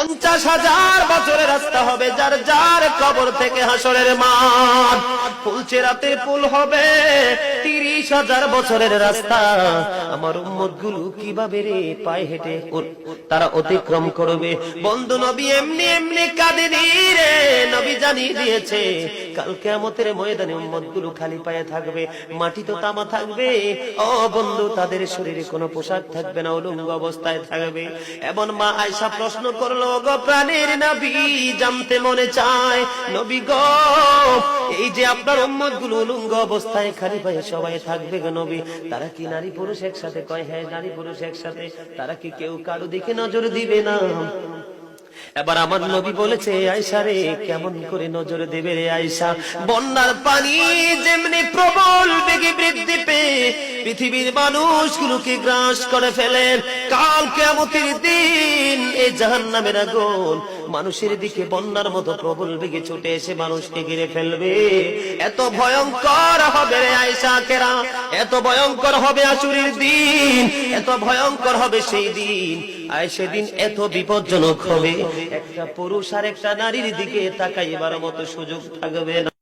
50,000 বছরের রাস্তা হবে, যার যার কবর থেকে হাসরের মাঠ। ফুলচেরাতের পুল হবে 30,000 বছরের রাস্তা। আমার উম্মতগুলো কিভাবে রে পায়ে হেঁটে তারা অতিক্রম করবে? বন্ধু নবী এমনি এমনি কাঁদেনি রে, নবী জানিয়ে দিয়েছে কাল কিয়ামতের ময়দানে উম্মতগুলো খালি পায়ে থাকবে, মাটি তো তামা থাকবে। ও বন্ধু, তাদের শরীরে কোনো পোশাক থাকবে না, উলঙ্গ অবস্থায় থাকবে। এবং মা আয়েশা প্রশ্ন করলো, গো প্রাণের নবী, জানতে মনে চায় নবী গো, এই যে আপনার উম্মতগুলো উলঙ্গ অবস্থায় খালি পায়ে সবাই থাকবে গো নবী, তারা কি নারী পুরুষ একসাথে? কয় হ্যাঁ, নারী পুরুষ একসাথে। তারা কি কেউ কারো দিকে নজর দিবে না? এবার আমার নবী বলেছে, আয়েশা রে, কেমন করে নজর দেবে রে আয়েশা? বন্যার পানি যেমনি প্রবল বেগে বৃদ্ধি পেয়ে পৃথিবীর মানুষগুলোকে গ্রাস করে ফেলে, কাল কিয়ামতের দিন এই জাহান্নামের আগুন মানুষের দিকে বন্যার মতো প্রবল বেগে ছুটে এসে মানুষকে ঘিরে ফেলবে। এত ভয়ঙ্কর হবে রে আয়েশা কেরা, এত ভয়ঙ্কর হবে আসুরের দিন, এত ভয়ঙ্কর হবে সেই দিন। আর সেদিন এত বিপজ্জনক হবে, একটা পুরুষ আর একটা নারীর দিকে তাকাইবার মতো সুযোগ থাকবে না।